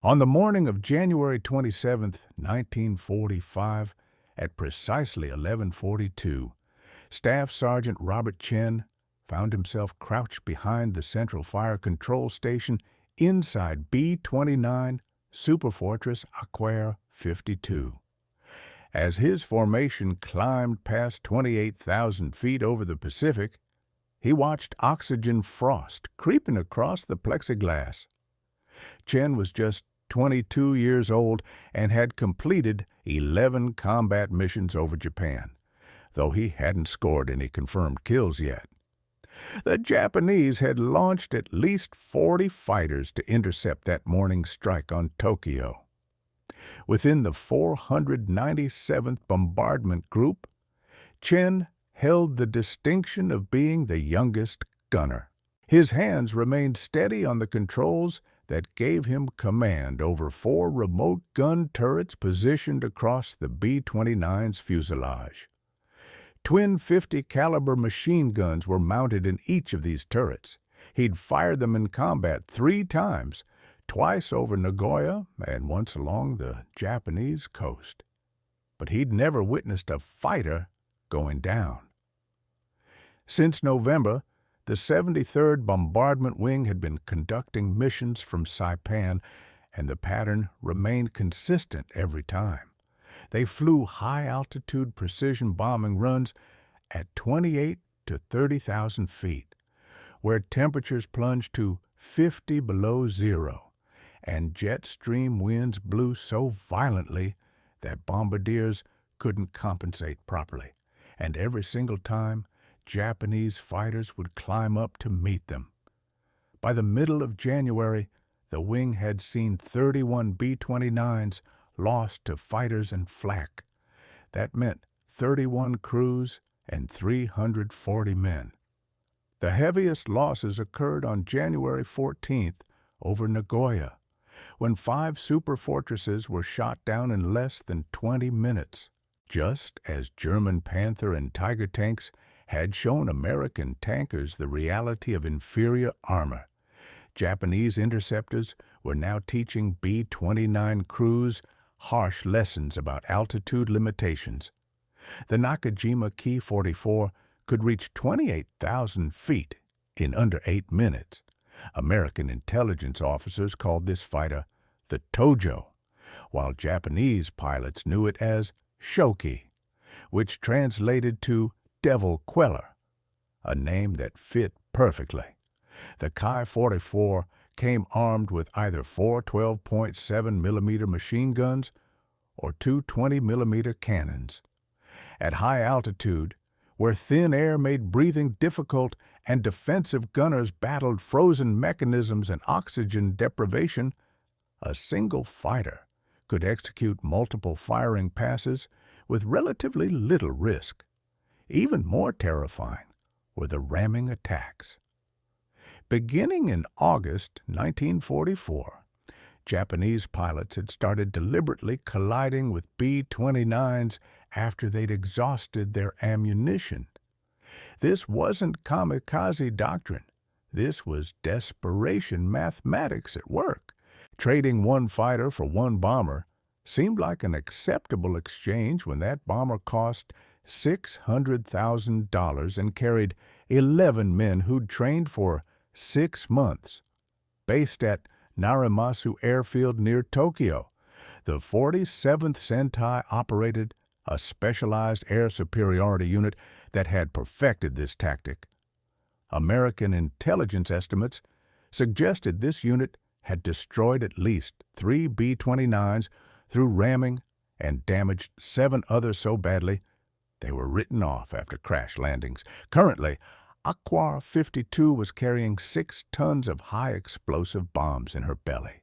On the morning of January 27, 1945, at precisely 11:42, Staff Sergeant Robert Chen found himself crouched behind the Central Fire Control Station inside B-29 Superfortress A-Square-52. As his formation climbed past 28,000 feet over the Pacific, he watched oxygen frost creeping across the plexiglass. Chen was just 22 years old and had completed 11 combat missions over Japan, though he hadn't scored any confirmed kills yet. The Japanese had launched at least 40 fighters to intercept that morning's strike on Tokyo. Within the 497th Bombardment Group, Chen held the distinction of being the youngest gunner. His hands remained steady on the controls that gave him command over 4 remote gun turrets positioned across the B-29's fuselage. Twin 50 caliber machine guns were mounted in each of these turrets. He'd fired them in combat 3 times, twice over Nagoya and once along the Japanese coast. But he'd never witnessed a fighter going down. Since November, the 73rd Bombardment Wing had been conducting missions from Saipan, and the pattern remained consistent every time. They flew high-altitude precision bombing runs at 28 to 30,000 feet, where temperatures plunged to 50 below zero, and jet stream winds blew so violently that bombardiers couldn't compensate properly, and every single time, Japanese fighters would climb up to meet them. By the middle of January, the wing had seen 31 B-29s lost to fighters and flak. That meant 31 crews and 340 men. The heaviest losses occurred on January 14th over Nagoya, when 5 superfortresses were shot down in less than 20 minutes. Just as German Panther and Tiger tanks had shown American tankers the reality of inferior armor, Japanese interceptors were now teaching B-29 crews harsh lessons about altitude limitations. The Nakajima Ki-44 could reach 28,000 feet in under 8 minutes. American intelligence officers called this fighter the Tojo, while Japanese pilots knew it as Shoki, which translated to Devil Queller, a name that fit perfectly. The Ki-44 came armed with either 4 12.7mm machine guns or 2 20mm cannons. At high altitude, where thin air made breathing difficult and defensive gunners battled frozen mechanisms and oxygen deprivation, a single fighter could execute multiple firing passes with relatively little risk. Even more terrifying were the ramming attacks. Beginning in August 1944, Japanese pilots had started deliberately colliding with B-29s after they'd exhausted their ammunition. This wasn't kamikaze doctrine. This was desperation mathematics at work. Trading one fighter for one bomber seemed like an acceptable exchange when that bomber cost $600,000 and carried 11 men who'd trained for 6 months. Based at Narimasu Airfield near Tokyo, the 47th Sentai operated a specialized air superiority unit that had perfected this tactic. American intelligence estimates suggested this unit had destroyed at least 3 B-29s through ramming and damaged 7 others so badly they were written off after crash landings. Currently, A-Square-52 was carrying 6 tons of high-explosive bombs in her belly.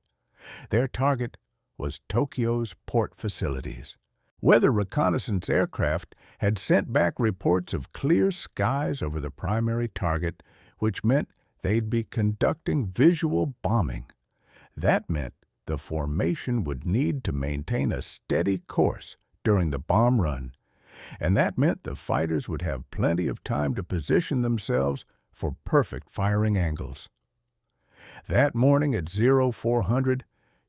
Their target was Tokyo's port facilities. Weather reconnaissance aircraft had sent back reports of clear skies over the primary target, which meant they'd be conducting visual bombing. That meant the formation would need to maintain a steady course during the bomb run, and that meant the fighters would have plenty of time to position themselves for perfect firing angles. That morning at 0400,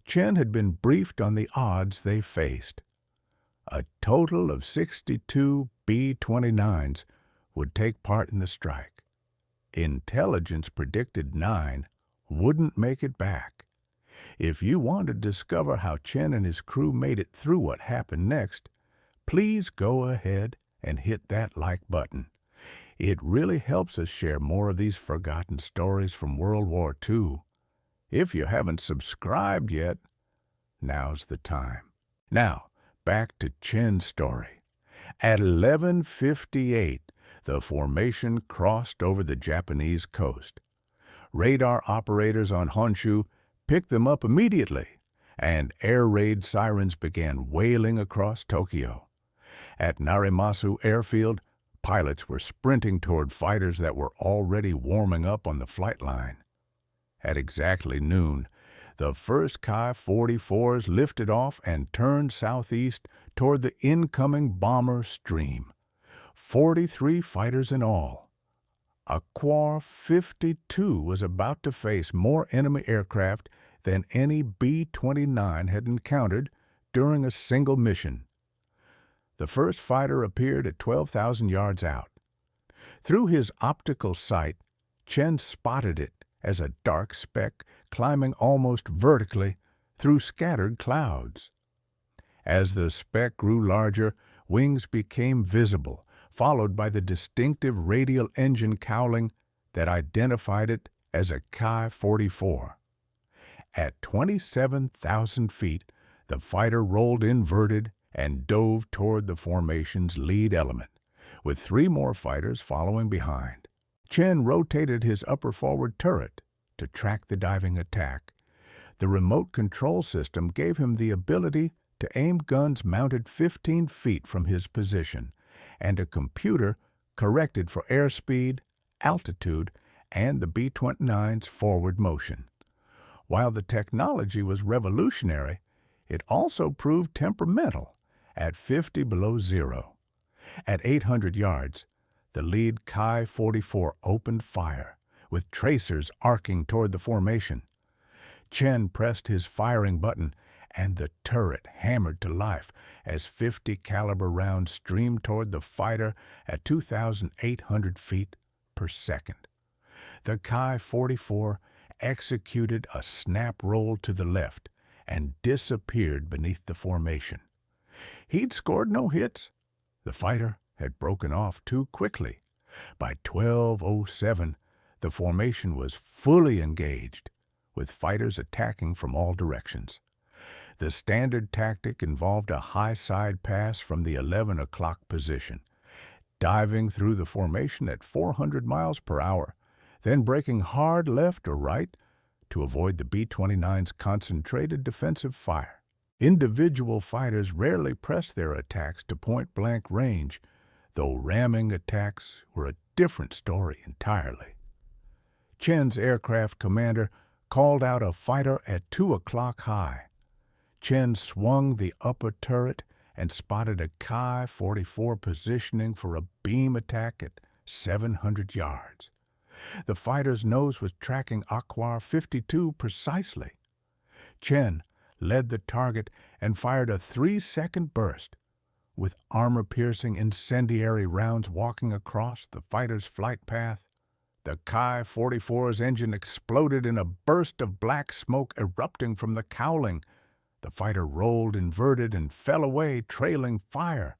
Chen had been briefed on the odds they faced. A total of 62 B-29s would take part in the strike. Intelligence predicted 9 wouldn't make it back. If you want to discover how Chen and his crew made it through what happened next, please go ahead and hit that like button. It really helps us share more of these forgotten stories from World War II. If you haven't subscribed yet, now's the time. Now, back to Chen's story. At 11:58, the formation crossed over the Japanese coast. Radar operators on Honshu picked them up immediately, and air raid sirens began wailing across Tokyo. At Narimasu Airfield, pilots were sprinting toward fighters that were already warming up on the flight line. At exactly noon, the first Ki-44s lifted off and turned southeast toward the incoming bomber stream. 43 fighters in all. ASquare-52 was about to face more enemy aircraft than any B-29 had encountered during a single mission. The first fighter appeared at 12,000 yards out. Through his optical sight, Chen spotted it as a dark speck climbing almost vertically through scattered clouds. As the speck grew larger, wings became visible, followed by the distinctive radial engine cowling that identified it as a Ki-44. At 27,000 feet, the fighter rolled inverted and dove toward the formation's lead element, with 3 more fighters following behind. Chen rotated his upper forward turret to track the diving attack. The remote control system gave him the ability to aim guns mounted 15 feet from his position, and a computer corrected for airspeed, altitude, and the B-29's forward motion. While the technology was revolutionary, it also proved temperamental at 50 below zero. At 800 yards, the lead Ki-44 opened fire, with tracers arcing toward the formation. Chen pressed his firing button, and the turret hammered to life as 50 caliber rounds streamed toward the fighter at 2,800 feet per second. The Ki-44 executed a snap roll to the left and disappeared beneath the formation. He'd scored no hits. The fighter had broken off too quickly. By 12:07, the formation was fully engaged, with fighters attacking from all directions. The standard tactic involved a high side pass from the 11 o'clock position, diving through the formation at 400 miles per hour, then braking hard left or right to avoid the B-29's concentrated defensive fire. Individual fighters rarely pressed their attacks to point-blank range, though ramming attacks were a different story entirely. Chen's aircraft commander called out a fighter at 2 o'clock high. Chen swung the upper turret and spotted a Ki-44 positioning for a beam attack at 700 yards. The fighter's nose was tracking ASquare-52 precisely. Chen led the target and fired a 3-second burst, with armor-piercing incendiary rounds walking across the fighter's flight path. The Ki-44's engine exploded in a burst of black smoke erupting from the cowling. The fighter rolled inverted and fell away, trailing fire.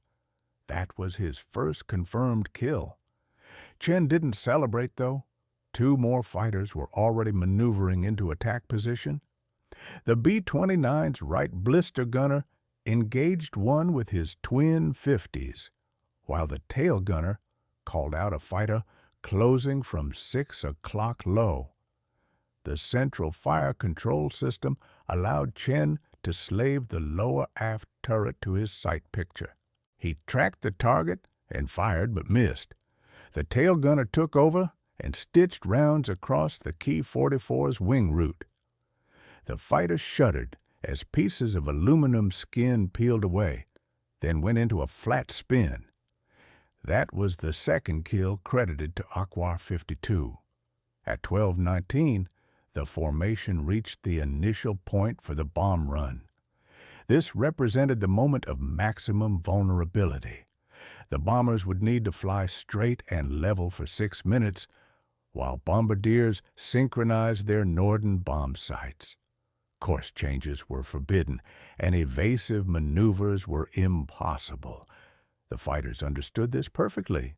That was his first confirmed kill. Chen didn't celebrate, though. 2 more fighters were already maneuvering into attack position. The B-29's right blister gunner engaged one with his twin 50s, while the tail gunner called out a fighter closing from 6 o'clock low. The central fire control system allowed Chen to slave the lower aft turret to his sight picture. He tracked the target and fired but missed. The tail gunner took over and stitched rounds across the Ki-44's wing root. The fighter shuddered as pieces of aluminum skin peeled away, then went into a flat spin. That was the second kill credited to ASquare-52. At 12:19, the formation reached the initial point for the bomb run. This represented the moment of maximum vulnerability. The bombers would need to fly straight and level for 6 minutes, while bombardiers synchronized their Norden bomb sights. Course changes were forbidden, and evasive maneuvers were impossible. The fighters understood this perfectly.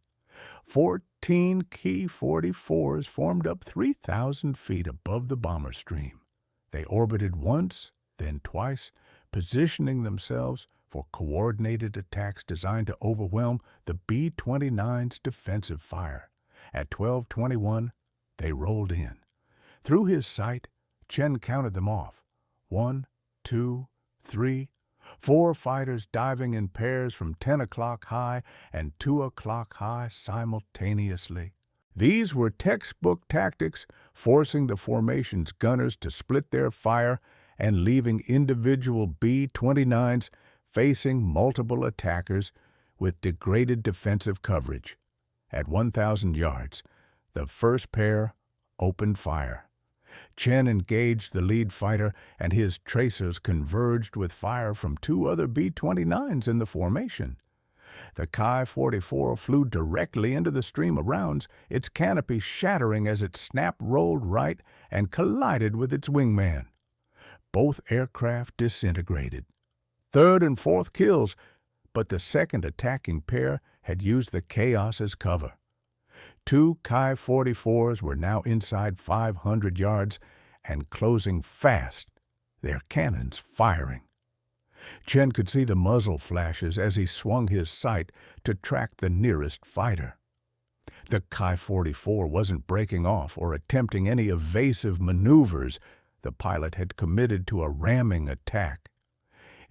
14 Ki-44s formed up 3,000 feet above the bomber stream. They orbited once, then twice, positioning themselves for coordinated attacks designed to overwhelm the B-29's defensive fire. At 12:21, they rolled in. Through his sight, Chen counted them off. 1, 2, 3, 4 fighters diving in pairs from 10 o'clock high and 2 o'clock high simultaneously. These were textbook tactics, forcing the formation's gunners to split their fire and leaving individual B-29s facing multiple attackers with degraded defensive coverage. At 1,000 yards, the first pair opened fire. Chen engaged the lead fighter, and his tracers converged with fire from 2 other B-29s in the formation. The Ki-44 flew directly into the stream of rounds, its canopy shattering as it snap-rolled right and collided with its wingman. Both aircraft disintegrated. Third and fourth kills, but the second attacking pair had used the chaos as cover. 2 Ki-44s were now inside 500 yards and closing fast, their cannons firing. Chen could see the muzzle flashes as he swung his sight to track the nearest fighter. The Ki-44 wasn't breaking off or attempting any evasive maneuvers. The pilot had committed to a ramming attack.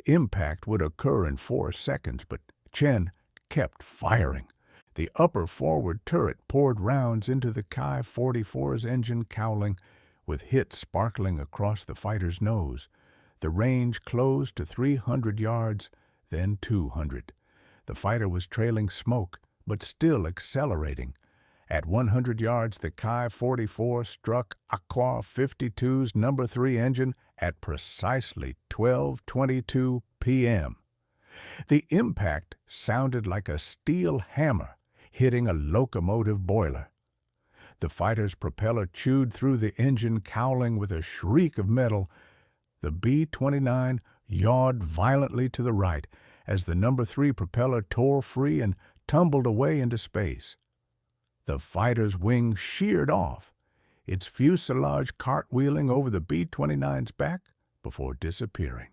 Impact would occur in 4 seconds, but Chen kept firing. The upper forward turret poured rounds into the Ki-44's engine cowling, with hits sparkling across the fighter's nose. The range closed to 300 yards, then 200. The fighter was trailing smoke, but still accelerating. At 100 yards, the Ki-44 struck Aqua-52's No. 3 engine at precisely 12:22 p.m. The impact sounded like a steel hammer hitting a locomotive boiler. The fighter's propeller chewed through the engine cowling with a shriek of metal. The B-29 yawed violently to the right as the No. 3 propeller tore free and tumbled away into space. The fighter's wing sheared off, its fuselage cartwheeling over the B-29's back before disappearing.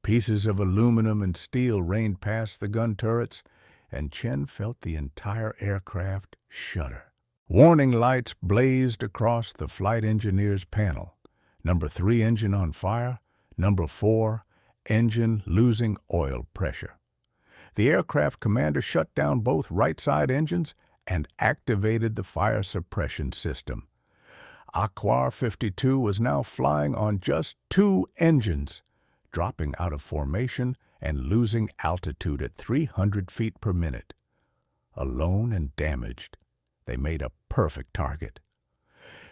Pieces of aluminum and steel rained past the gun turrets, and Chen felt the entire aircraft shudder. Warning lights blazed across the flight engineer's panel. No. 3 engine on fire, No. 4 engine losing oil pressure. The aircraft commander shut down both right-side engines and activated the fire suppression system. Aqua-52 was now flying on just 2 engines, dropping out of formation and losing altitude at 300 feet per minute. Alone and damaged, they made a perfect target.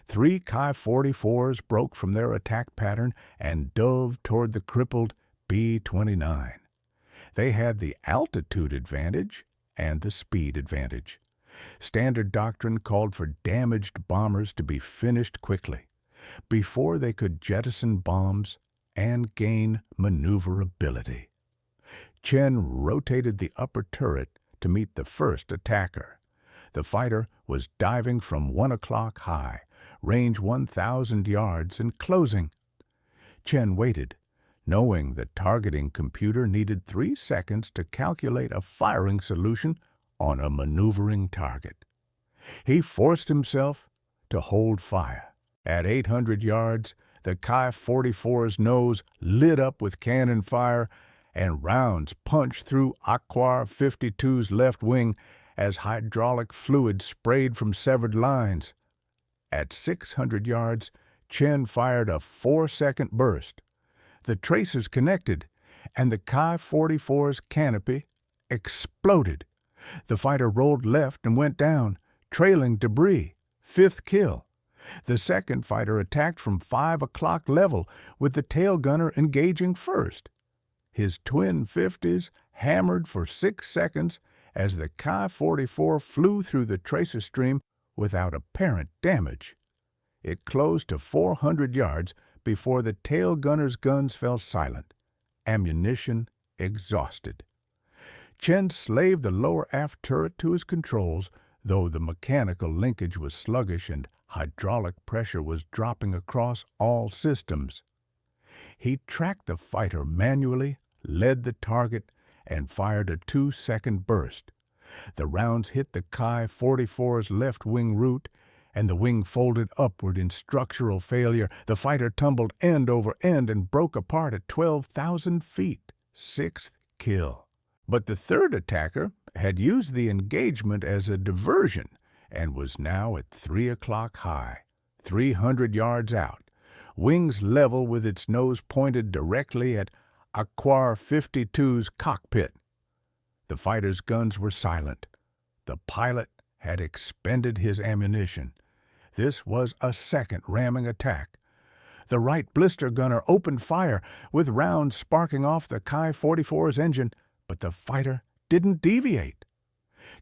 3 Ki-44s broke from their attack pattern and dove toward the crippled B-29. They had the altitude advantage and the speed advantage. Standard doctrine called for damaged bombers to be finished quickly, before they could jettison bombs and gain maneuverability. Chen rotated the upper turret to meet the first attacker. The fighter was diving from 1 o'clock high, range 1,000 yards, and closing. Chen waited, knowing the targeting computer needed 3 seconds to calculate a firing solution on a maneuvering target. He forced himself to hold fire. At 800 yards, the Ki-44's nose lit up with cannon fire, and rounds punched through Aqua-52's left wing as hydraulic fluid sprayed from severed lines. At 600 yards, Chen fired a 4-second burst. The tracers connected, and the Ki-44's canopy exploded. The fighter rolled left and went down, trailing debris. 5th kill. The second fighter attacked from 5 o'clock level, with the tail gunner engaging first. His twin 50s hammered for 6 seconds as the Ki-44 flew through the tracer stream without apparent damage. It closed to 400 yards before the tail gunner's guns fell silent, ammunition exhausted. Chen slaved the lower aft turret to his controls, though the mechanical linkage was sluggish and hydraulic pressure was dropping across all systems. He tracked the fighter manually, led the target, and fired a 2-second burst. The rounds hit the Ki-44's left wing root, and the wing folded upward in structural failure. The fighter tumbled end over end and broke apart at 12,000 feet. 6th kill. But the third attacker had used the engagement as a diversion and was now at 3 o'clock high, 300 yards out, wings level with its nose pointed directly at Aquar-52's cockpit. The fighter's guns were silent. The pilot had expended his ammunition. This was a second ramming attack. The right blister gunner opened fire, with rounds sparking off the Ki-44's engine, but the fighter didn't deviate.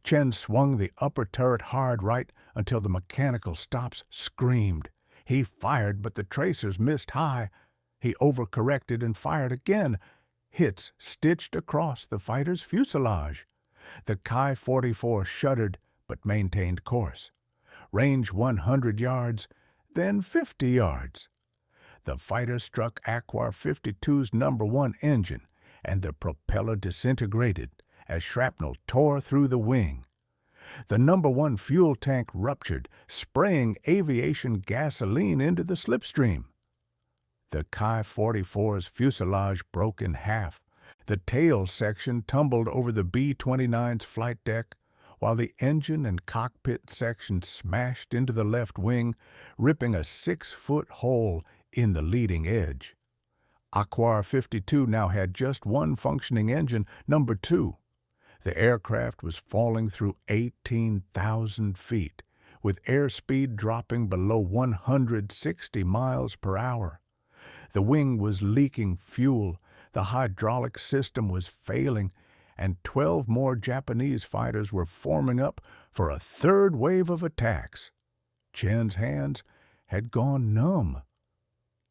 Chen swung the upper turret hard right until the mechanical stops screamed. He fired, but the tracers missed high. He overcorrected and fired again. Hits stitched across the fighter's fuselage. The Ki-44 shuddered but maintained course. Range 100 yards, then 50 yards. The fighter struck Aquar-52's number 1 engine, and the propeller disintegrated as shrapnel tore through the wing. The number 1 fuel tank ruptured, spraying aviation gasoline into the slipstream. The Ki-44's fuselage broke in half. The tail section tumbled over the B-29's flight deck, while the engine and cockpit section smashed into the left wing, ripping a 6-foot hole in the leading edge. Aquar-52 now had just one functioning engine, number 2. The aircraft was falling through 18,000 feet, with airspeed dropping below 160 miles per hour. The wing was leaking fuel, the hydraulic system was failing, and 12 more Japanese fighters were forming up for a third wave of attacks. Chen's hands had gone numb.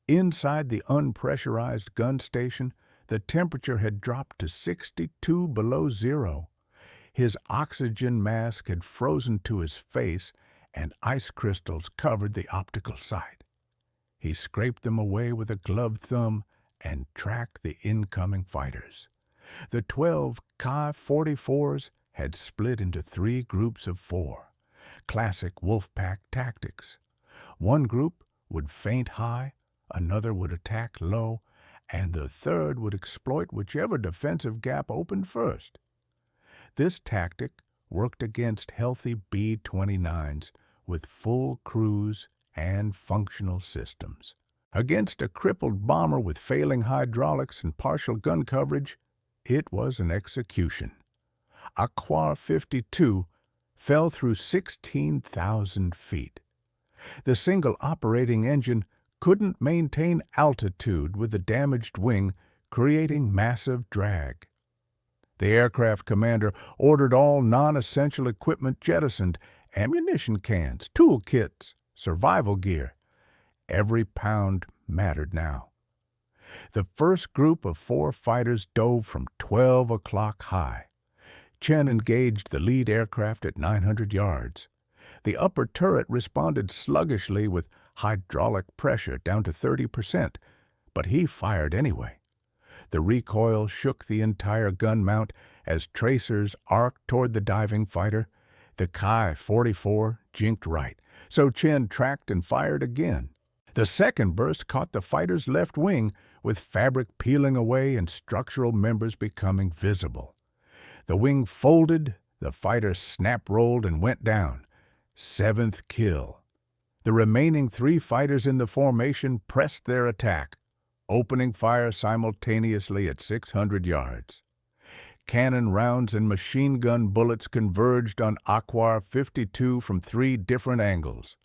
Inside the unpressurized gun station, the temperature had dropped to 62 below zero. His oxygen mask had frozen to his face, and ice crystals covered the optical sight. He scraped them away with a gloved thumb and tracked the incoming fighters. The 12 Ki-44s had split into 3 groups of 4, classic Wolfpack tactics. One group would feint high, another would attack low, and the third would exploit whichever defensive gap opened first. This tactic worked against healthy B-29s with full crews and functional systems. Against a crippled bomber with failing hydraulics and partial gun coverage, it was an execution. Aquar-52 fell through 16,000 feet. The single operating engine couldn't maintain altitude with the damaged wing, creating massive drag. The aircraft commander ordered all non-essential equipment jettisoned: ammunition cans, tool kits, survival gear. Every pound mattered now. The first group of 4 fighters dove from 12 o'clock high. Chen engaged the lead aircraft at 900 yards. The upper turret responded sluggishly with hydraulic pressure down to 30%, but he fired anyway. The recoil shook the entire gun mount as tracers arced toward the diving fighter. The Ki-44 jinked right, so Chen tracked and fired again. The second burst caught the fighter's left wing, with fabric peeling away and structural members becoming visible. The wing folded, the fighter snap-rolled and went down. 7th kill. The remaining 3 fighters in the formation pressed their attack, opening fire simultaneously at 600 yards. Cannon rounds and machine gun bullets converged on Aquar-52 from 3 different angles.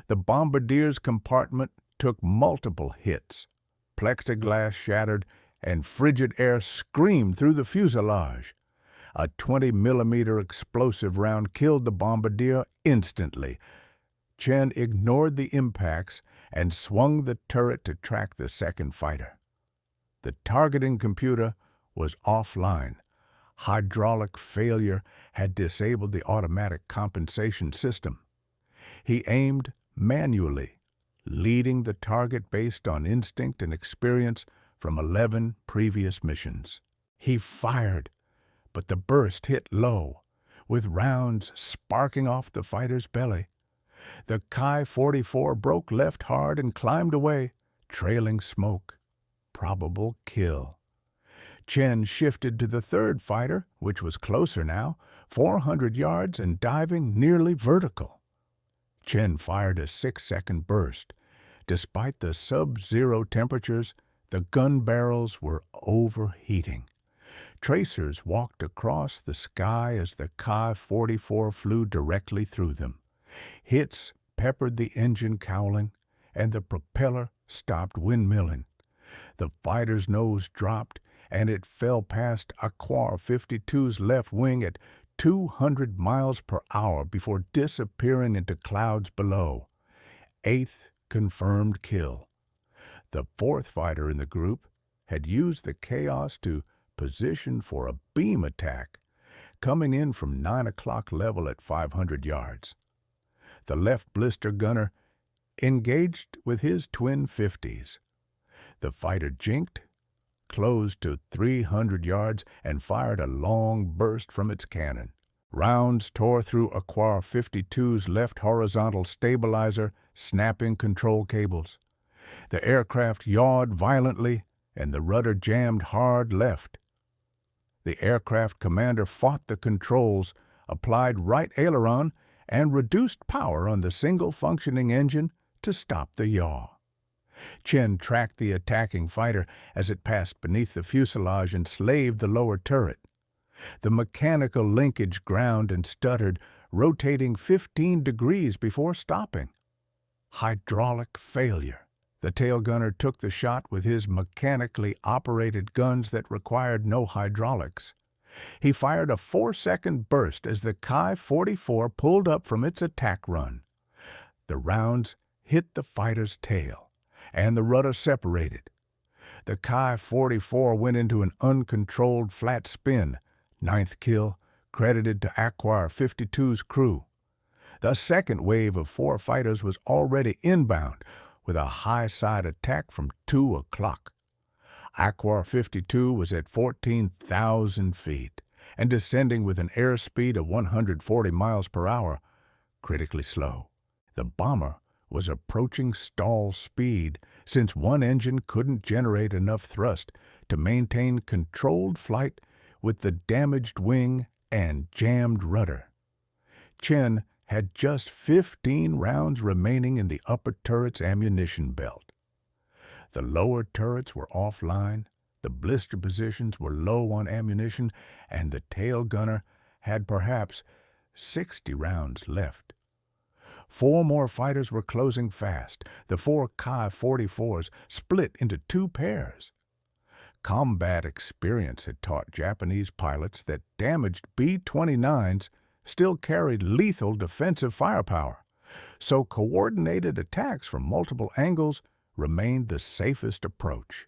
The bombardier's compartment took multiple hits. Plexiglass shattered, and frigid air screamed through the fuselage. A 20-millimeter explosive round killed the bombardier instantly. Chen ignored the impacts and swung the turret to track the second fighter. The targeting computer was offline. Hydraulic failure had disabled the automatic compensation system. He aimed manually, leading the target based on instinct and experience from 11 previous missions. He fired, but the burst hit low, with rounds sparking off the fighter's belly. The Ki-44 broke left hard and climbed away, trailing smoke. Probable kill. Chen shifted to the third fighter, which was closer now, 400 yards and diving nearly vertical. Chen fired a 6-second burst. Despite the sub-zero temperatures, the gun barrels were overheating. Tracers walked across the sky as the Ki-44 flew directly through them. Hits peppered the engine cowling, and the propeller stopped windmilling. The fighter's nose dropped, and it fell past Aquar-52's left wing at 200 miles per hour before disappearing into clouds below. 8th confirmed kill. The fourth fighter in the group had used the chaos to position for a beam attack, coming in from 9 o'clock level at 500 yards. The left blister gunner engaged with his twin 50s. The fighter jinked, closed to 300 yards, and fired a long burst from its cannon. Rounds tore through Aquar-52's left horizontal stabilizer, snapping control cables. The aircraft yawed violently, and the rudder jammed hard left. The aircraft commander fought the controls, applied right aileron, and reduced power on the single-functioning engine to stop the yaw. Chen tracked the attacking fighter as it passed beneath the fuselage and slaved the lower turret. The mechanical linkage ground and stuttered, rotating 15 degrees before stopping. Hydraulic failure. The tail gunner took the shot with his mechanically operated guns that required no hydraulics. He fired a 4-second burst as the Ki-44 pulled up from its attack run. The rounds hit the fighter's tail, and the rudder separated. The Ki-44 went into an uncontrolled flat spin. 9th kill, credited to Aquar-52's crew. The second wave of 4 fighters was already inbound, with a high-side attack from 2 o'clock. Aquar-52 was at 14,000 feet and descending with an airspeed of 140 miles per hour, critically slow. The bomber was approaching stall speed since one engine couldn't generate enough thrust to maintain controlled flight with the damaged wing and jammed rudder. Chen had just 15 rounds remaining in the upper turret's ammunition belt. The lower turrets were offline, the blister positions were low on ammunition, and the tail gunner had perhaps 60 rounds left. 4 more fighters were closing fast. The 4 Ki-44s split into 2 pairs. Combat experience had taught Japanese pilots that damaged B-29s still carried lethal defensive firepower, so coordinated attacks from multiple angles remained the safest approach.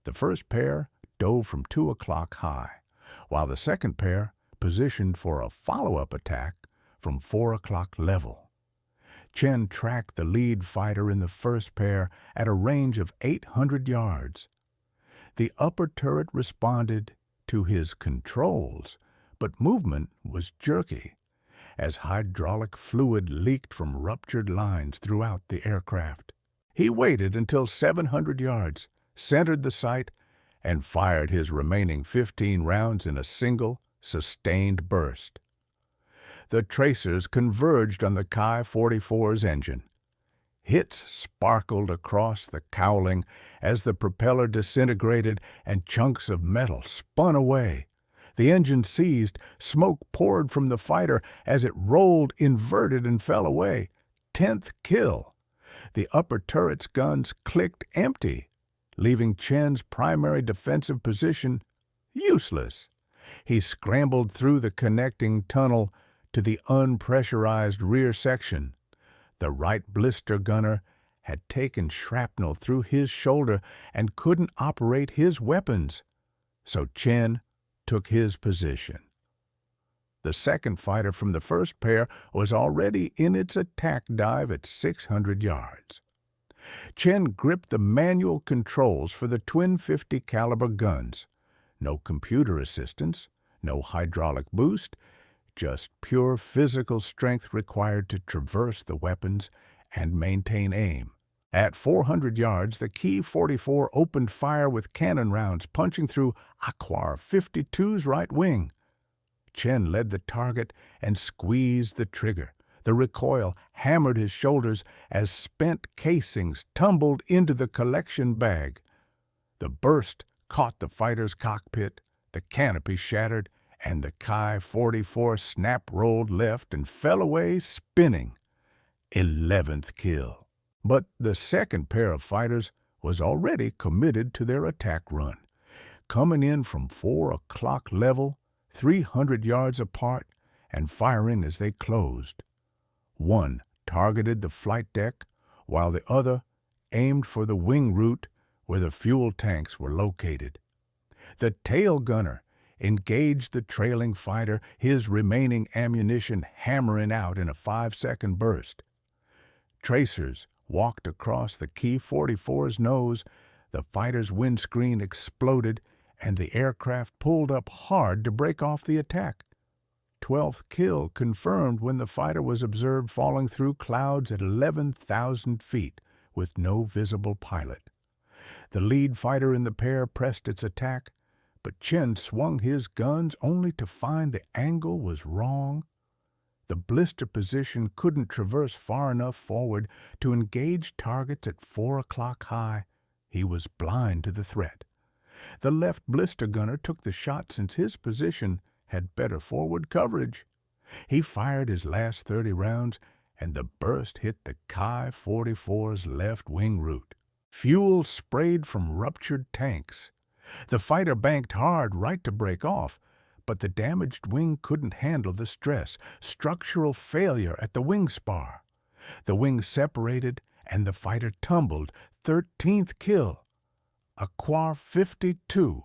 The first pair dove from 2 o'clock high, while the second pair positioned for a follow-up attack from 4 o'clock level. Chen tracked the lead fighter in the first pair at a range of 800 yards. The upper turret responded to his controls, but movement was jerky, as hydraulic fluid leaked from ruptured lines throughout the aircraft. He waited until 700 yards, centered the sight, and fired his remaining 15 rounds in a single, sustained burst. The tracers converged on the Ki-44's engine. Hits sparkled across the cowling as the propeller disintegrated and chunks of metal spun away. The engine seized, smoke poured from the fighter as it rolled inverted and fell away. 10th kill. The upper turret's guns clicked empty, leaving Chen's primary defensive position useless. He scrambled through the connecting tunnel to the unpressurized rear section. The right blister gunner had taken shrapnel through his shoulder and couldn't operate his weapons, so Chen took his position. The second fighter from the first pair was already in its attack dive at 600 yards. Chen gripped the manual controls for the twin .50 caliber guns. No computer assistance, no hydraulic boost, just pure physical strength required to traverse the weapons and maintain aim. At 400 yards, the Key 44 opened fire with cannon rounds punching through Aquar 52's right wing. Chen led the target and squeezed the trigger. The recoil hammered his shoulders as spent casings tumbled into the collection bag. The burst caught the fighter's cockpit, the canopy shattered, and the Ki 44 snap-rolled left and fell away spinning. 11th kill. But the second pair of fighters was already committed to their attack run, coming in from 4 o'clock level, 300 yards apart, and firing as they closed. One targeted the flight deck, while the other aimed for the wing route where the fuel tanks were located. The tail gunner engaged the trailing fighter, his remaining ammunition hammering out in a 5-second burst. Tracers walked across the Key 44's nose, the fighter's windscreen exploded, and the aircraft pulled up hard to break off the attack. 12th kill confirmed when the fighter was observed falling through clouds at 11,000 feet with no visible pilot. The lead fighter in the pair pressed its attack, but Chen swung his guns only to find the angle was wrong. The blister position couldn't traverse far enough forward to engage targets at 4 o'clock high. He was blind to the threat. The left blister gunner took the shot since his position had better forward coverage. He fired his last 30 rounds, and the burst hit the Ki 44's left wing route. Fuel sprayed from ruptured tanks. The fighter banked hard right to break off, but the damaged wing couldn't handle the stress. Structural failure at the wing spar. The wing separated, and the fighter tumbled. 13th kill. Aquar 52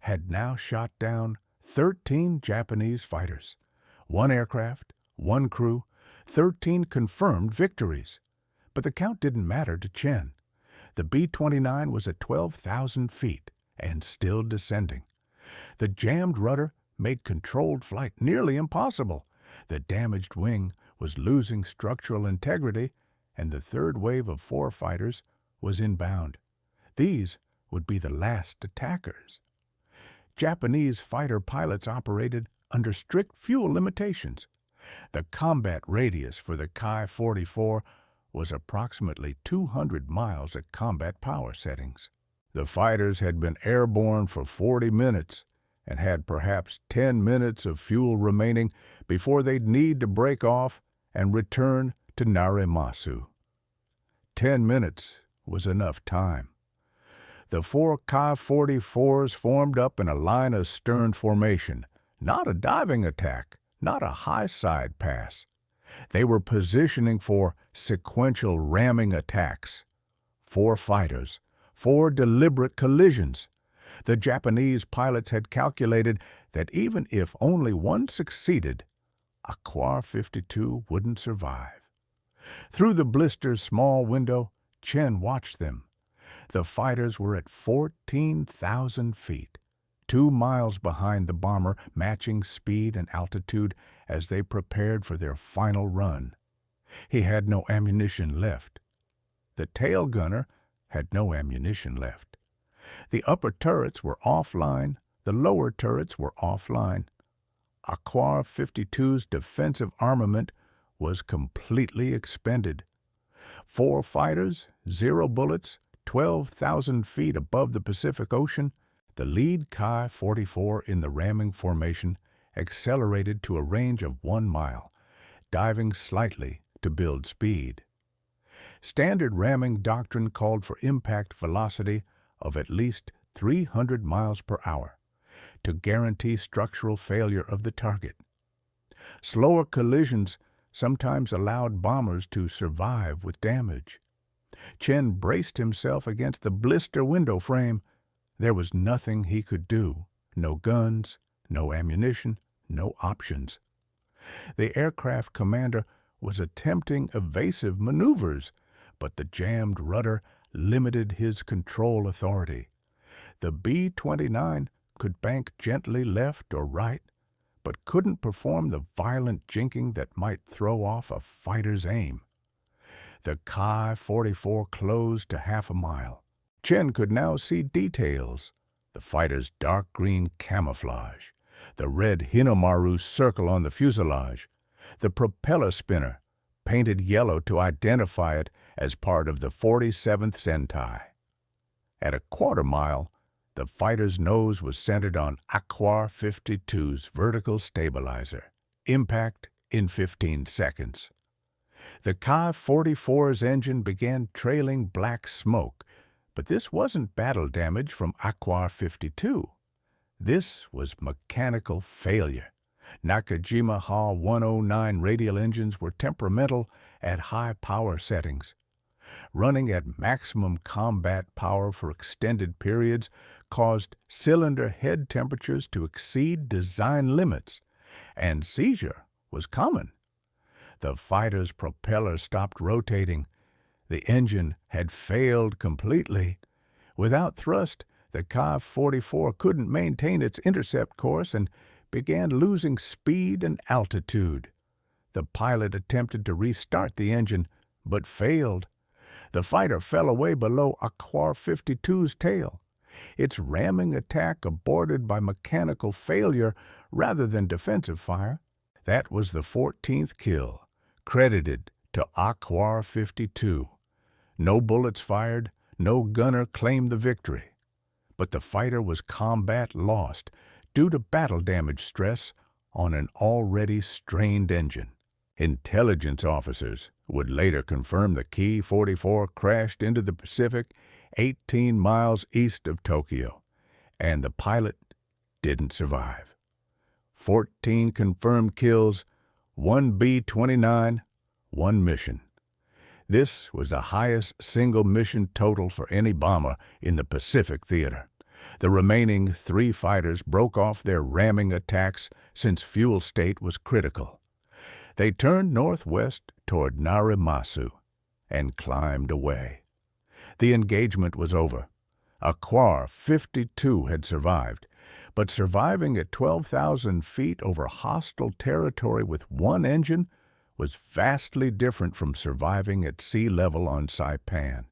had now shot down 13 Japanese fighters. 1 aircraft, 1 crew, 13 confirmed victories. But the count didn't matter to Chen. The B-29 was at 12,000 feet and still descending. The jammed rudder made controlled flight nearly impossible. The damaged wing was losing structural integrity, and the third wave of 4 fighters was inbound. These would be the last attackers. Japanese fighter pilots operated under strict fuel limitations. The combat radius for the Ki 44 was approximately 200 miles at combat power settings. The fighters had been airborne for 40 minutes and had perhaps 10 minutes of fuel remaining before they'd need to break off and return to Naremasu. 10 minutes was enough time. The 4 Ki 44s formed up in a line of stern formation, not a diving attack, not a high side pass. They were positioning for sequential ramming attacks. 4 fighters, 4 deliberate collisions. The Japanese pilots had calculated that even if only one succeeded, Aquar 52 wouldn't survive. Through the blister's small window, Chen watched them. The fighters were at 14,000 feet, 2 miles behind the bomber, matching speed and altitude as they prepared for their final run. He had no ammunition left. The tail gunner had no ammunition left. The upper turrets were offline, the lower turrets were offline. Aquar 52's defensive armament was completely expended. 4 fighters, 0 bullets, 12,000 feet above the Pacific Ocean. The lead Ki 44 in the ramming formation accelerated to a range of 1 mile, diving slightly to build speed. Standard ramming doctrine called for impact velocity of at least 300 miles per hour to guarantee structural failure of the target. Slower collisions sometimes allowed bombers to survive with damage. Chen braced himself against the blister window frame. There was nothing he could do. No guns, no ammunition, no options. The aircraft commander was attempting evasive maneuvers, but the jammed rudder limited his control authority. The B-29 could bank gently left or right, but couldn't perform the violent jinking that might throw off a fighter's aim. The Ki-44 closed to half a mile. Chen could now see details: the fighter's dark green camouflage, the red Hinomaru circle on the fuselage, the propeller spinner, painted yellow to identify it as part of the 47th Sentai. At a quarter mile, the fighter's nose was centered on A-Square-52's vertical stabilizer. Impact in 15 seconds. The Ki-44's engine began trailing black smoke, but this wasn't battle damage from A-Square-52. This was mechanical failure. Nakajima Ha 109 radial engines were temperamental at high power settings. Running at maximum combat power for extended periods caused cylinder head temperatures to exceed design limits, and seizure was common. The fighter's propeller stopped rotating. The engine had failed completely. Without thrust, the Ki-44 couldn't maintain its intercept course and began losing speed and altitude. The pilot attempted to restart the engine, but failed. The fighter fell away below A-Square-52's tail. Its ramming attack aborted by mechanical failure rather than defensive fire. That was the 14th kill, credited to A-Square-52. No bullets fired, no gunner claimed the victory. But the fighter was combat lost due to battle damage stress on an already strained engine. Intelligence officers would later confirm the Ki-44 crashed into the Pacific 18 miles east of Tokyo, and the pilot didn't survive. 14 confirmed kills, 1 B-29, 1 mission. This was the highest single mission total for any bomber in the Pacific theater. The remaining 3 fighters broke off their ramming attacks since fuel state was critical. They turned northwest toward Narimasu and climbed away. The engagement was over. A-Square-52 had survived, but surviving at 12,000 feet over hostile territory with 1 engine was vastly different from surviving at sea level on Saipan.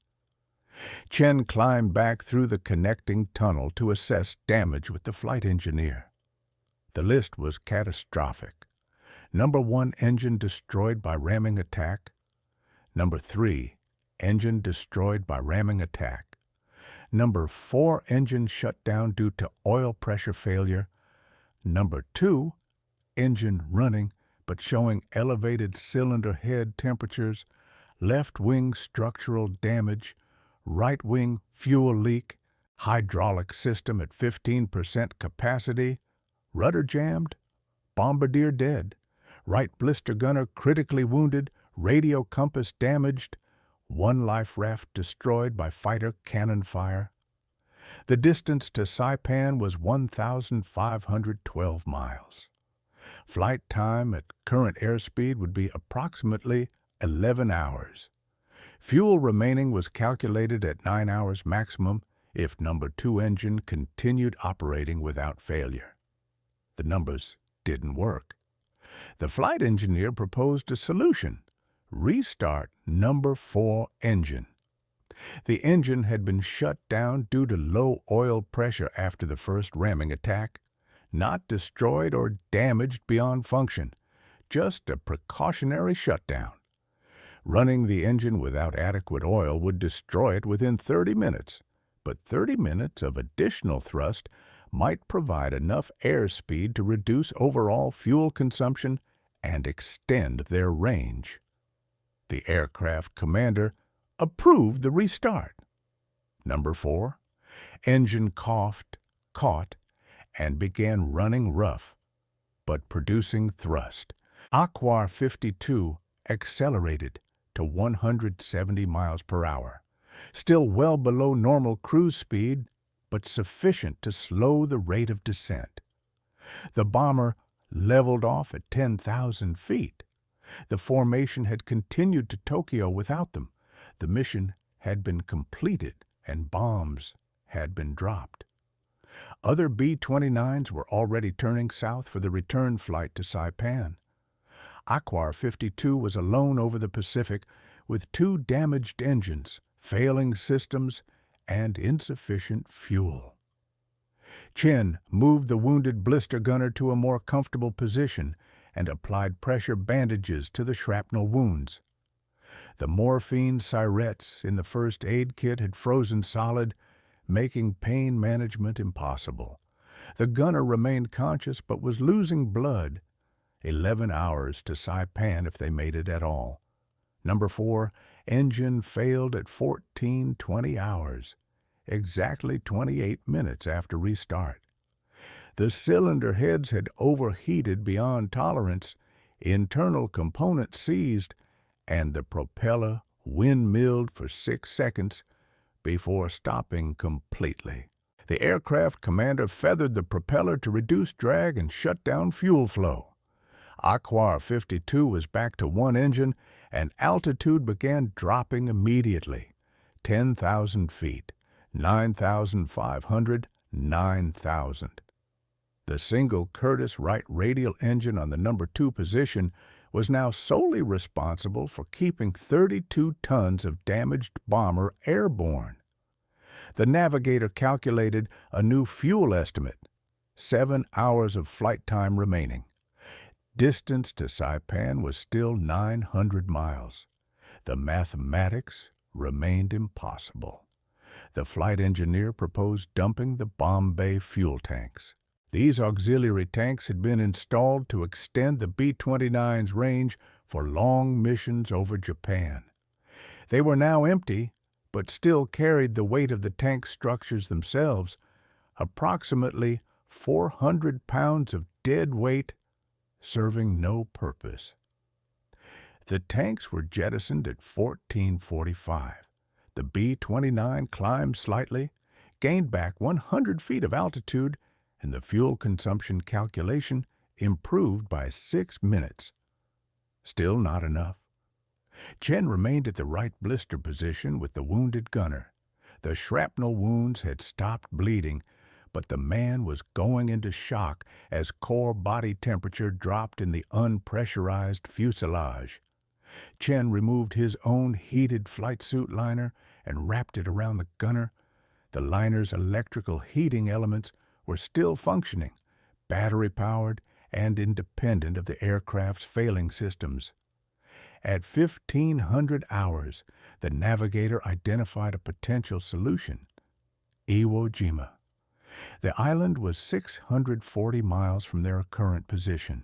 Chen climbed back through the connecting tunnel to assess damage with the flight engineer. The list was catastrophic. Number 1 engine destroyed by ramming attack. Number 3, engine destroyed by ramming attack. Number 4, engine shut down due to oil pressure failure. Number 2, engine running but showing elevated cylinder head temperatures, left wing structural damage, right wing fuel leak, hydraulic system at 15% capacity, rudder jammed, bombardier dead, right blister gunner critically wounded, radio compass damaged, 1 life raft destroyed by fighter cannon fire. The distance to Saipan was 1,512 miles. Flight time at current airspeed would be approximately 11 hours. Fuel remaining was calculated at 9 hours maximum if number 2 engine continued operating without failure. The numbers didn't work. The flight engineer proposed a solution: restart number 4 engine. The engine had been shut down due to low oil pressure after the first ramming attack, not destroyed or damaged beyond function, just a precautionary shutdown. Running the engine without adequate oil would destroy it within 30 minutes, but 30 minutes of additional thrust might provide enough airspeed to reduce overall fuel consumption and extend their range. The aircraft commander approved the restart. Number 4. Engine caught, and began running rough, but producing thrust. A-Square-52 accelerated to 170 miles per hour, still well below normal cruise speed, but sufficient to slow the rate of descent. The bomber leveled off at 10,000 feet. The formation had continued to Tokyo without them. The mission had been completed and bombs had been dropped. Other B-29s were already turning south for the return flight to Saipan. A-Square-52 was alone over the Pacific with 2 damaged engines, failing systems, and insufficient fuel. Chen moved the wounded blister gunner to a more comfortable position and applied pressure bandages to the shrapnel wounds. The morphine syrettes in the first aid kit had frozen solid, making pain management impossible. The gunner remained conscious but was losing blood. 11 hours to Saipan if they made it at all. Number 4, engine failed at 14:20 hours, exactly 28 minutes after restart. The cylinder heads had overheated beyond tolerance, internal components seized, and the propeller windmilled for 6 seconds before stopping completely. The aircraft commander feathered the propeller to reduce drag and shut down fuel flow. A-Square-52 was back to 1 engine, and altitude began dropping immediately. 10,000 feet, 9,500, 9,000. The single Curtiss Wright radial engine on the number 2 position was now solely responsible for keeping 32 tons of damaged bomber airborne. The navigator calculated a new fuel estimate, 7 hours of flight time remaining. Distance to Saipan was still 900 miles. The mathematics remained impossible. The flight engineer proposed dumping the bomb bay fuel tanks. These auxiliary tanks had been installed to extend the B-29's range for long missions over Japan. They were now empty, but still carried the weight of the tank structures themselves, approximately 400 pounds of dead weight, serving no purpose. The tanks were jettisoned at 14:45. The B-29 climbed slightly, gained back 100 feet of altitude, and the fuel consumption calculation improved by 6 minutes. Still not enough. Chen remained at the right blister position with the wounded gunner. The shrapnel wounds had stopped bleeding, but the man was going into shock as core body temperature dropped in the unpressurized fuselage. Chen removed his own heated flight suit liner and wrapped it around the gunner. The liner's electrical heating elements were still functioning, battery-powered and independent of the aircraft's failing systems. At 1,500 hours, the navigator identified a potential solution: Iwo Jima. The island was 640 miles from their current position.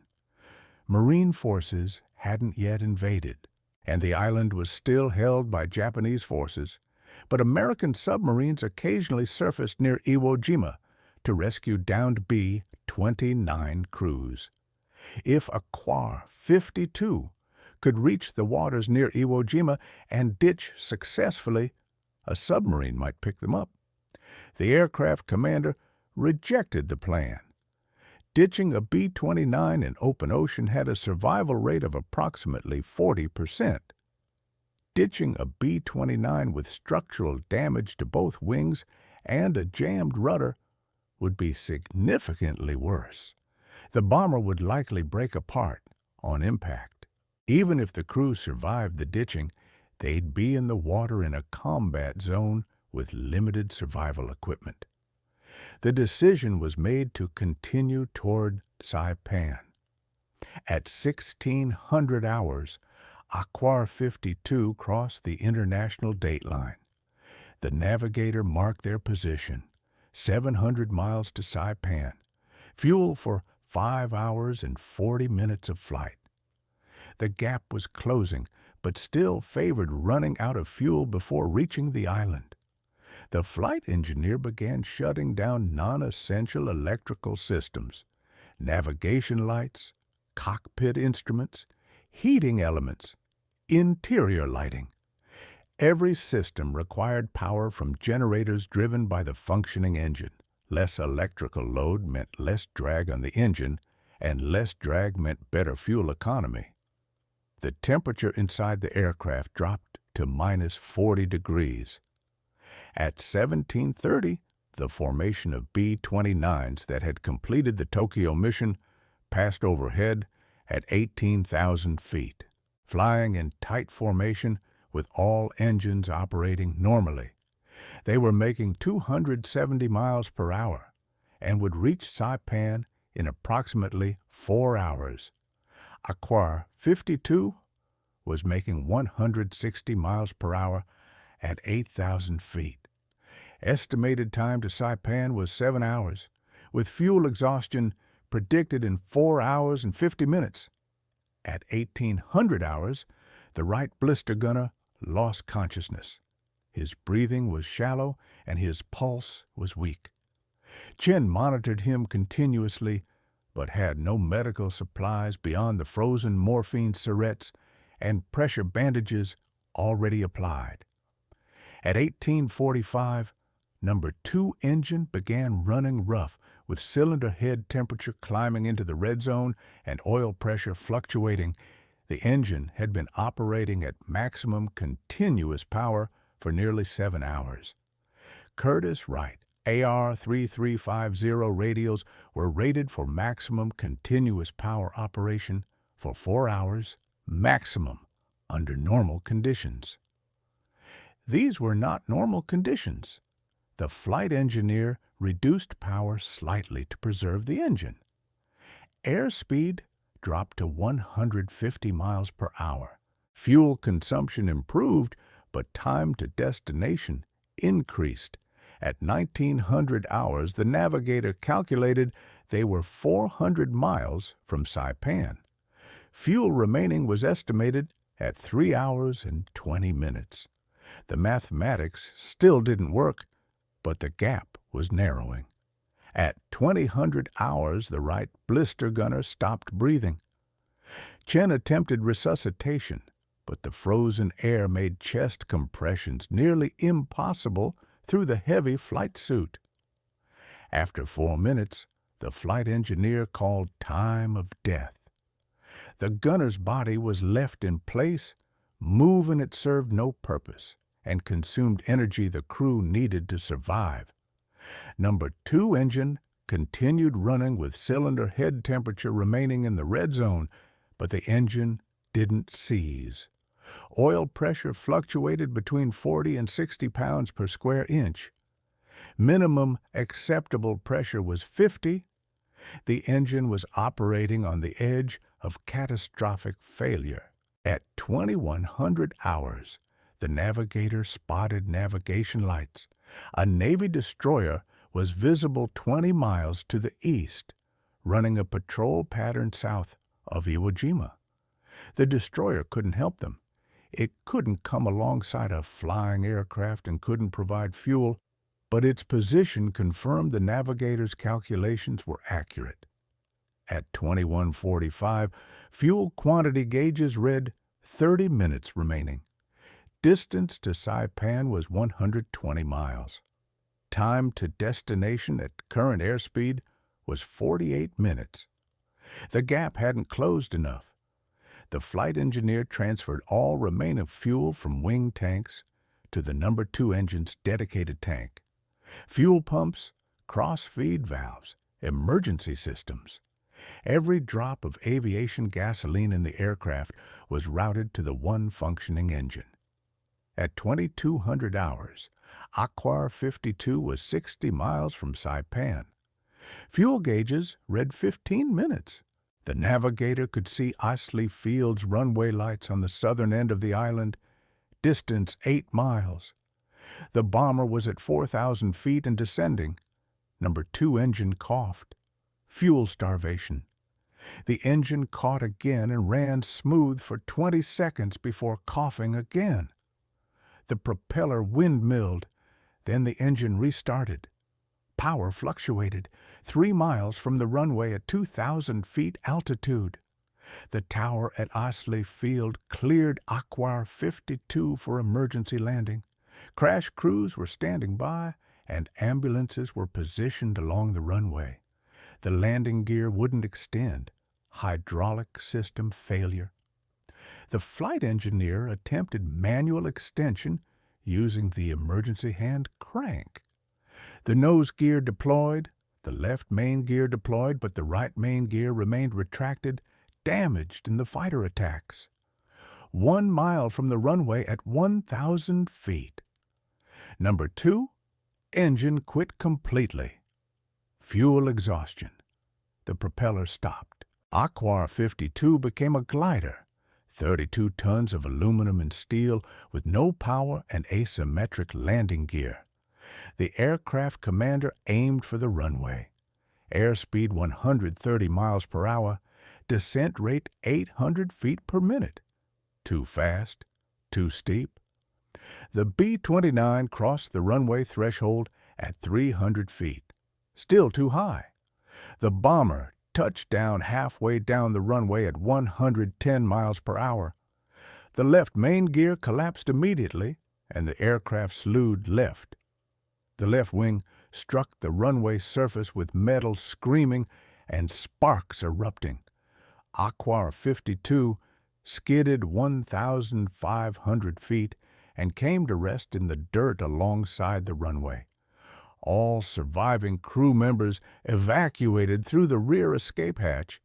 Marine forces hadn't yet invaded, and the island was still held by Japanese forces, but American submarines occasionally surfaced near Iwo Jima to rescue downed B-29 crews. If A-Square-52 could reach the waters near Iwo Jima and ditch successfully, a submarine might pick them up. The aircraft commander rejected the plan. Ditching a B-29 in open ocean had a survival rate of approximately 40%. Ditching a B-29 with structural damage to both wings and a jammed rudder would be significantly worse. The bomber would likely break apart on impact. Even if the crew survived the ditching, they'd be in the water in a combat zone with limited survival equipment. The decision was made to continue toward Saipan. At 1,600 hours, A-Square-52 crossed the international date line. The navigator marked their position, 700 miles to Saipan, fuel for 5 hours and 40 minutes of flight. The gap was closing, but still favored running out of fuel before reaching the island. The flight engineer began shutting down non-essential electrical systems, navigation lights, cockpit instruments, heating elements, interior lighting. Every system required power from generators driven by the functioning engine. Less electrical load meant less drag on the engine, and less drag meant better fuel economy. The temperature inside the aircraft dropped to minus 40 degrees. At 17:30, the formation of B-29s that had completed the Tokyo mission passed overhead at 18,000 feet, flying in tight formation with all engines operating normally. They were making 270 miles per hour and would reach Saipan in approximately 4 hours. A-Square-52 was making 160 miles per hour at 8,000 feet. Estimated time to Saipan was 7 hours, with fuel exhaustion predicted in 4 hours and 50 minutes. At 1,800 hours, the right blister gunner lost consciousness. His breathing was shallow and his pulse was weak. Chen monitored him continuously, but had no medical supplies beyond the frozen morphine syringes and pressure bandages already applied. At 1845, number 2 engine began running rough, with cylinder head temperature climbing into the red zone and oil pressure fluctuating. The engine had been operating at maximum continuous power for nearly 7 hours. Curtiss Wright AR-3350 radials were rated for maximum continuous power operation for 4 hours, maximum, under normal conditions. These were not normal conditions. The flight engineer reduced power slightly to preserve the engine. Airspeed dropped to 150 miles per hour. Fuel consumption improved, but time to destination increased. At 1,900 hours, the navigator calculated they were 400 miles from Saipan. Fuel remaining was estimated at 3 hours and 20 minutes. The mathematics still didn't work, but the gap was narrowing. At 2,000 hours, the right blister gunner stopped breathing. Chen attempted resuscitation, but the frozen air made chest compressions nearly impossible through the heavy flight suit. After 4 minutes, the flight engineer called time of death. The gunner's body was left in place. Moving it served no purpose and consumed energy the crew needed to survive. Number 2 engine continued running with cylinder head temperature remaining in the red zone, but the engine didn't seize. Oil pressure fluctuated between 40 and 60 pounds per square inch. Minimum acceptable pressure was 50. The engine was operating on the edge of catastrophic failure. At 2,100 hours, the navigator spotted navigation lights. A Navy destroyer was visible 20 miles to the east, running a patrol pattern south of Iwo Jima. The destroyer couldn't help them. It couldn't come alongside a flying aircraft and couldn't provide fuel, but its position confirmed the navigator's calculations were accurate. At 21:45, fuel quantity gauges read 30 minutes remaining. Distance to Saipan was 120 miles. Time to destination at current airspeed was 48 minutes. The gap hadn't closed enough. The flight engineer transferred all remaining fuel from wing tanks to the number 2 engine's dedicated tank. Fuel pumps, cross-feed valves, emergency systems. Every drop of aviation gasoline in the aircraft was routed to the one functioning engine. At 2,200 hours, A-Square-52 was 60 miles from Saipan. Fuel gauges read 15 minutes. The navigator could see Isley Field's runway lights on the southern end of the island, distance 8 miles. The bomber was at 4,000 feet and descending. Number 2 engine coughed. Fuel starvation. The engine caught again and ran smooth for 20 seconds before coughing again. The propeller windmilled, then the engine restarted. Power fluctuated 3 miles from the runway at 2,000 feet altitude. The tower at Osley Field cleared A-Square-52 for emergency landing. Crash crews were standing by, and ambulances were positioned along the runway. The landing gear wouldn't extend. Hydraulic system failure. The flight engineer attempted manual extension using the emergency hand crank. The nose gear deployed, the left main gear deployed, but the right main gear remained retracted, damaged in the fighter attacks. 1 mile from the runway at 1,000 feet. Number 2, engine quit completely. Fuel exhaustion. The propeller stopped. A-Square-52 became a glider, 32 tons of aluminum and steel with no power and asymmetric landing gear. The aircraft commander aimed for the runway. Airspeed 130 miles per hour, descent rate 800 feet per minute. Too fast, too steep. The B-29 crossed the runway threshold at 300 feet. Still too high. The bomber touched down halfway down the runway at 110 miles per hour. The left main gear collapsed immediately, and the aircraft slewed left. The left wing struck the runway surface with metal screaming and sparks erupting. A-Square-52 skidded 1,500 feet and came to rest in the dirt alongside the runway. All surviving crew members evacuated through the rear escape hatch,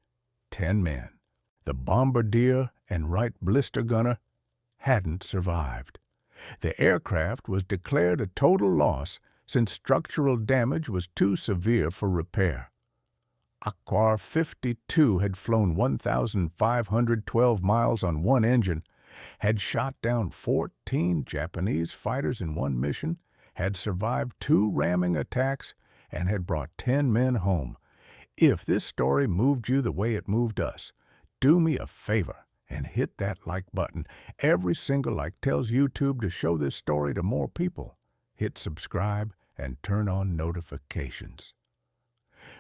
10 men. The bombardier and right blister gunner hadn't survived. The aircraft was declared a total loss since structural damage was too severe for repair. A-Square-52 had flown 1,512 miles on one engine, had shot down 14 Japanese fighters in one mission, had survived 2 ramming attacks, and had brought 10 men home. If this story moved you the way it moved us, do me a favor and hit that like button. Every single like tells YouTube to show this story to more people. Hit subscribe and turn on notifications.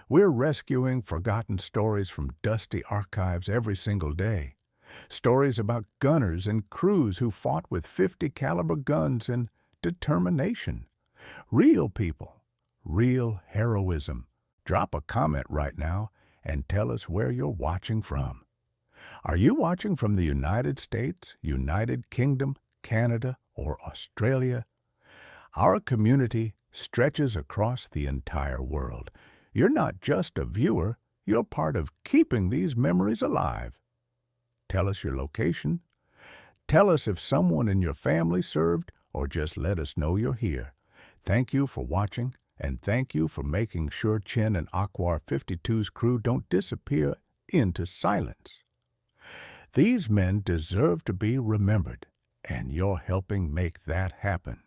We're rescuing forgotten stories from dusty archives every single day. Stories about gunners and crews who fought with .50 caliber guns and determination. Real people, real heroism. Drop a comment right now and tell us where you're watching from. Are you watching from the United States, United Kingdom, Canada, or Australia? Our community stretches across the entire world. You're not just a viewer, you're part of keeping these memories alive. Tell us your location. Tell us if someone in your family served, or just let us know you're here. Thank you for watching, and thank you for making sure Chin and A-Square-52's crew don't disappear into silence. These men deserve to be remembered, and you're helping make that happen.